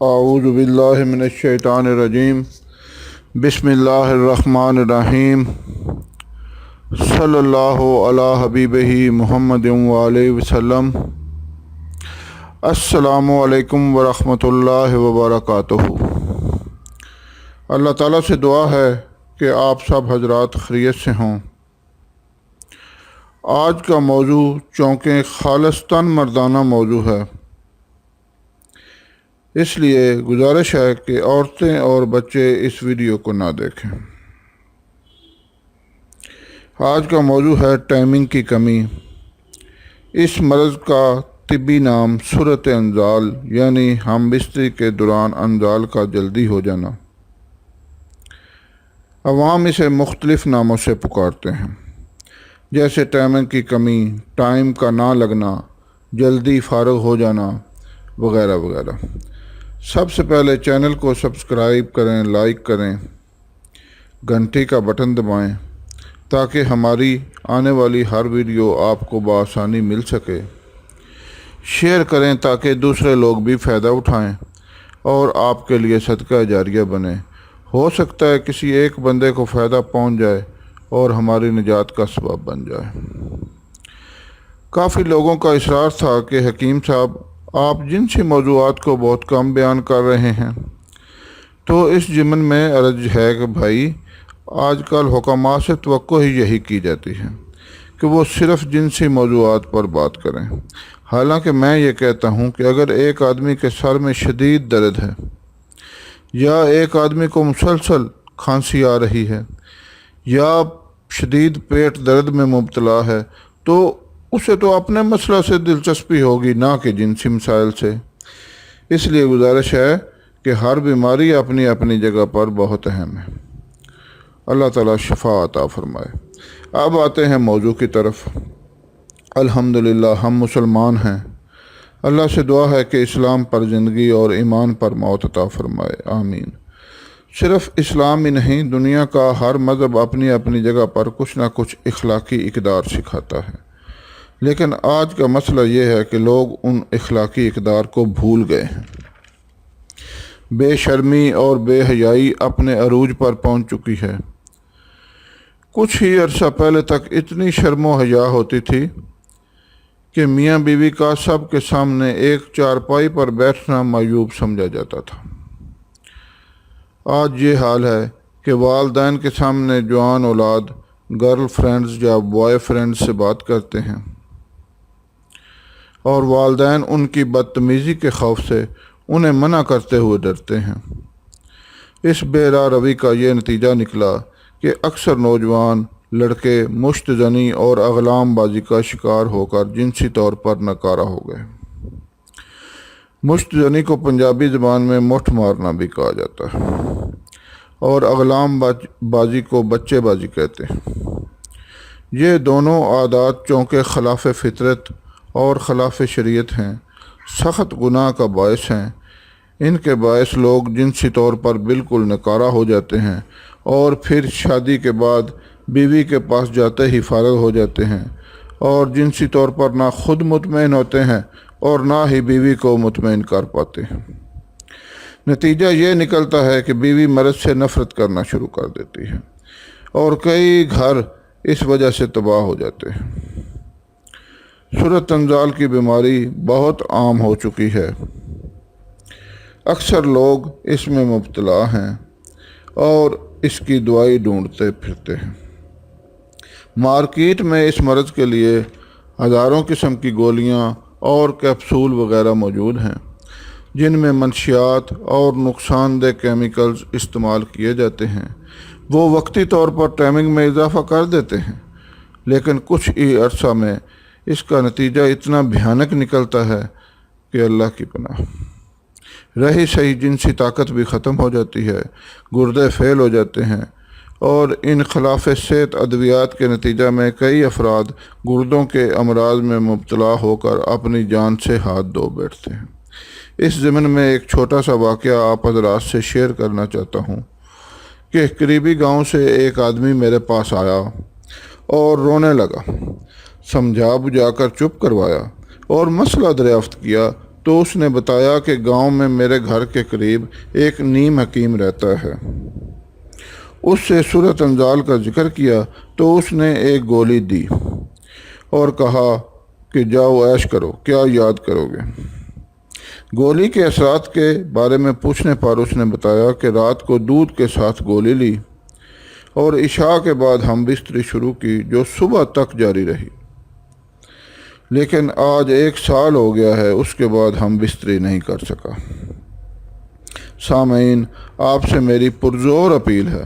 اعوذ باللہ من الشیطان الرجیم بسم اللہ الرحمن الرحیم صلی اللہ علی حبیبہ محمد وآلہ وسلم۔ السلام علیکم ورحمۃ اللہ وبرکاتہ۔ اللہ تعالیٰ سے دعا ہے کہ آپ سب حضرات خیریت سے ہوں۔ آج کا موضوع چونکہ خالصتاً مردانہ موضوع ہے، اس لیے گزارش ہے کہ عورتیں اور بچے اس ویڈیو کو نہ دیکھیں۔ آج کا موضوع ہے ٹائمنگ کی کمی۔ اس مرض کا طبی نام صورت انزال یعنی ہم بستری کے دوران انزال کا جلدی ہو جانا۔ عوام اسے مختلف ناموں سے پکارتے ہیں، جیسے ٹائمنگ کی کمی، ٹائم کا نہ لگنا، جلدی فارغ ہو جانا وغیرہ وغیرہ۔ سب سے پہلے چینل کو سبسکرائب کریں، لائک کریں، گھنٹی کا بٹن دبائیں تاکہ ہماری آنے والی ہر ویڈیو آپ کو بآسانی مل سکے۔ شیئر کریں تاکہ دوسرے لوگ بھی فائدہ اٹھائیں اور آپ کے لیے صدقہ جاریہ بنے۔ ہو سکتا ہے کسی ایک بندے کو فائدہ پہنچ جائے اور ہماری نجات کا سبب بن جائے۔ کافی لوگوں کا اصرار تھا کہ حکیم صاحب آپ جنسی موضوعات کو بہت کم بیان کر رہے ہیں، تو اس ضمن میں عرض ہے کہ بھائی آج کل حکماء سے توقع ہی یہی کی جاتی ہے کہ وہ صرف جنسی موضوعات پر بات کریں۔ حالانکہ میں یہ کہتا ہوں کہ اگر ایک آدمی کے سر میں شدید درد ہے یا ایک آدمی کو مسلسل کھانسی آ رہی ہے یا شدید پیٹ درد میں مبتلا ہے تو اسے تو اپنے مسئلہ سے دلچسپی ہوگی، نہ کہ جنسی مسائل سے۔ اس لیے گزارش ہے کہ ہر بیماری اپنی اپنی جگہ پر بہت اہم ہے۔ اللہ تعالیٰ شفا عطا فرمائے۔ اب آتے ہیں موضوع کی طرف۔ الحمدللہ ہم مسلمان ہیں۔ اللہ سے دعا ہے کہ اسلام پر زندگی اور ایمان پر موت عطا فرمائے، آمین۔ صرف اسلام ہی نہیں، دنیا کا ہر مذہب اپنی اپنی جگہ پر کچھ نہ کچھ اخلاقی اقدار سکھاتا ہے، لیکن آج کا مسئلہ یہ ہے کہ لوگ ان اخلاقی اقدار کو بھول گئے ہیں۔ بے شرمی اور بے حیائی اپنے عروج پر پہنچ چکی ہے۔ کچھ ہی عرصہ پہلے تک اتنی شرم و حیا ہوتی تھی کہ میاں بیوی کا سب کے سامنے ایک چارپائی پر بیٹھنا معیوب سمجھا جاتا تھا۔ آج یہ حال ہے کہ والدین کے سامنے جوان اولاد گرل فرینڈز یا بوائے فرینڈز سے بات کرتے ہیں اور والدین ان کی بدتمیزی کے خوف سے انہیں منع کرتے ہوئے ڈرتے ہیں۔ اس بے راہ روی کا یہ نتیجہ نکلا کہ اکثر نوجوان لڑکے مشت زنی اور اغلام بازی کا شکار ہو کر جنسی طور پر ناکارہ ہو گئے۔ مشت زنی کو پنجابی زبان میں مٹھ مارنا بھی کہا جاتا ہے اور اغلام بازی کو بچے بازی کہتے ہیں۔ یہ دونوں عادات چونکہ خلاف فطرت اور خلاف شریعت ہیں، سخت گناہ کا باعث ہیں۔ ان کے باعث لوگ جنسی طور پر بالکل ناکارہ ہو جاتے ہیں اور پھر شادی کے بعد بیوی کے پاس جاتے ہی فارغ ہو جاتے ہیں اور جنسی طور پر نہ خود مطمئن ہوتے ہیں اور نہ ہی بیوی کو مطمئن کر پاتے ہیں۔ نتیجہ یہ نکلتا ہے کہ بیوی مرد سے نفرت کرنا شروع کر دیتی ہے اور کئی گھر اس وجہ سے تباہ ہو جاتے ہیں۔ صورت انزال کی بیماری بہت عام ہو چکی ہے۔ اکثر لوگ اس میں مبتلا ہیں اور اس کی دوائی ڈھونڈتے پھرتے ہیں۔ مارکیٹ میں اس مرض کے لیے ہزاروں قسم کی گولیاں اور کیپسول وغیرہ موجود ہیں جن میں منشیات اور نقصان دہ کیمیکلز استعمال کیے جاتے ہیں۔ وہ وقتی طور پر ٹائمنگ میں اضافہ کر دیتے ہیں، لیکن کچھ ہی عرصہ میں اس کا نتیجہ اتنا بھیانک نکلتا ہے کہ اللہ کی پناہ۔ رہی صحیح جنسی طاقت بھی ختم ہو جاتی ہے، گردے فیل ہو جاتے ہیں اور ان خلاف صحت ادویات کے نتیجہ میں کئی افراد گردوں کے امراض میں مبتلا ہو کر اپنی جان سے ہاتھ دھو بیٹھتے ہیں۔ اس ضمن میں ایک چھوٹا سا واقعہ آپ حضرات سے شیئر کرنا چاہتا ہوں کہ قریبی گاؤں سے ایک آدمی میرے پاس آیا اور رونے لگا۔ سمجھا بجھا کر چپ کروایا اور مسئلہ دریافت کیا تو اس نے بتایا کہ گاؤں میں میرے گھر کے قریب ایک نیم حکیم رہتا ہے۔ اس سے سورۃ انزال کا ذکر کیا تو اس نے ایک گولی دی اور کہا کہ جاؤ عیش کرو، کیا یاد کرو گے؟ گولی کے اثرات کے بارے میں پوچھنے پر اس نے بتایا کہ رات کو دودھ کے ساتھ گولی لی اور عشاء کے بعد ہم بستری شروع کی جو صبح تک جاری رہی، لیکن آج 1 سال ہو گیا ہے، اس کے بعد ہم بستری نہیں کر سکا۔ سامعین، آپ سے میری پرزور اپیل ہے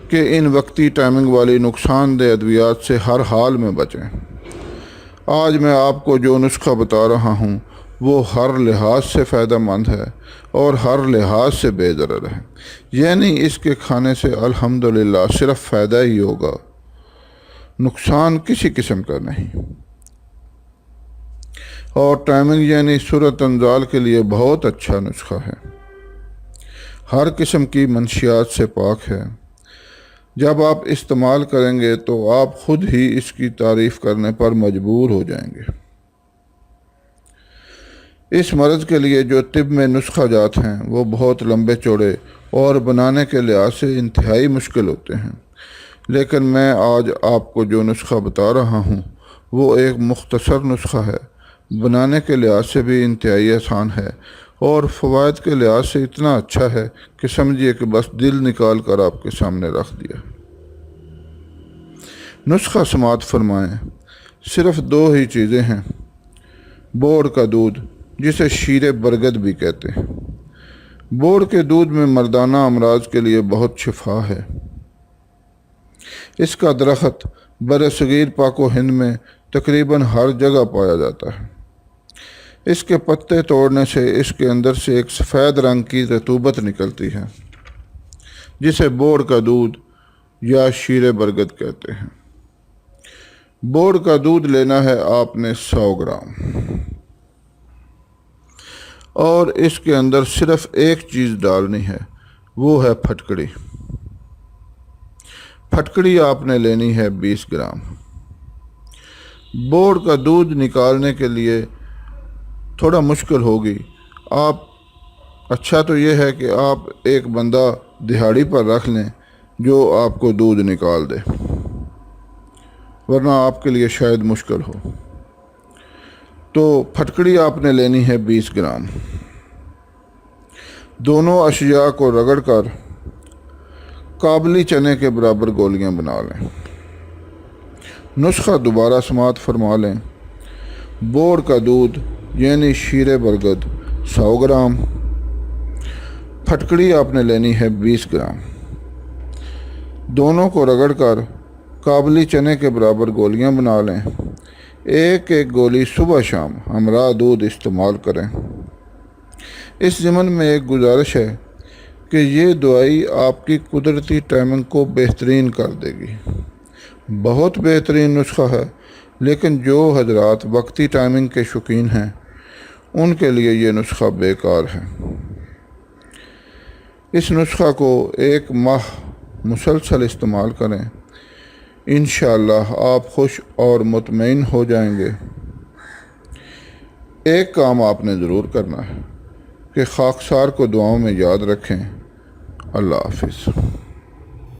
کہ ان وقتی ٹائمنگ والی نقصان دہ ادویات سے ہر حال میں بچیں۔ آج میں آپ کو جو نسخہ بتا رہا ہوں وہ ہر لحاظ سے فائدہ مند ہے اور ہر لحاظ سے بے ضرر ہے، یعنی اس کے کھانے سے الحمدللہ صرف فائدہ ہی ہوگا، نقصان کسی قسم کا نہیں۔ اور ٹائمنگ یعنی سورۃ انزال کے لیے بہت اچھا نسخہ ہے، ہر قسم کی منشیات سے پاک ہے۔ جب آپ استعمال کریں گے تو آپ خود ہی اس کی تعریف کرنے پر مجبور ہو جائیں گے۔ اس مرض کے لیے جو طب میں نسخہ جات ہیں وہ بہت لمبے چوڑے اور بنانے کے لحاظ سے انتہائی مشکل ہوتے ہیں، لیکن میں آج آپ کو جو نسخہ بتا رہا ہوں وہ ایک مختصر نسخہ ہے، بنانے کے لحاظ سے بھی انتہائی آسان ہے اور فوائد کے لحاظ سے اتنا اچھا ہے کہ سمجھیے کہ بس دل نکال کر آپ کے سامنے رکھ دیا۔ نسخہ سماعت فرمائیں۔ صرف 2 ہی چیزیں ہیں: بوڑ کا دودھ، جسے شیر برگد بھی کہتے ہیں۔ بوڑ کے دودھ میں مردانہ امراض کے لیے بہت شفا ہے۔ اس کا درخت برصغیر پاک و ہند میں تقریباً ہر جگہ پایا جاتا ہے۔ اس کے پتے توڑنے سے اس کے اندر سے ایک سفید رنگ کی رطوبت نکلتی ہے، جسے بوڑ کا دودھ یا شیر برگد کہتے ہیں۔ بوڑ کا دودھ لینا ہے آپ نے 100 گرام، اور اس کے اندر صرف ایک چیز ڈالنی ہے، وہ ہے پھٹکڑی۔ پھٹکڑی آپ نے لینی ہے 20 گرام۔ بوڑ کا دودھ نکالنے کے لیے تھوڑا مشکل ہوگی۔ اچھا تو یہ ہے کہ آپ ایک بندہ دہاڑی پر رکھ لیں جو آپ کو دودھ نکال دے، ورنہ آپ کے لیے شاید مشکل ہو۔ تو پھٹکڑی آپ نے لینی ہے 20 گرام۔ دونوں اشیاء کو رگڑ کر کابلی چنے کے برابر گولیاں بنا لیں۔ نسخہ دوبارہ سماعت فرما لیں۔ بوڑ کا دودھ یعنی شیر برگد 100 گرام، پھٹکڑی آپ نے لینی ہے 20 گرام۔ دونوں کو رگڑ کر کابلی چنے کے برابر گولیاں بنا لیں۔ ایک گولی صبح شام ہمراہ دودھ استعمال کریں۔ اس ضمن میں ایک گزارش ہے کہ یہ دوائی آپ کی قدرتی ٹائمنگ کو بہترین کر دے گی۔ بہت بہترین نسخہ ہے، لیکن جو حضرات وقتی ٹائمنگ کے شوقین ہیں ان کے لیے یہ نسخہ بیکار ہے۔ اس نسخہ کو 1 ماہ مسلسل استعمال کریں، انشاءاللہ آپ خوش اور مطمئن ہو جائیں گے۔ ایک کام آپ نے ضرور کرنا ہے کہ خاکسار کو دعاؤں میں یاد رکھیں۔ اللہ حافظ۔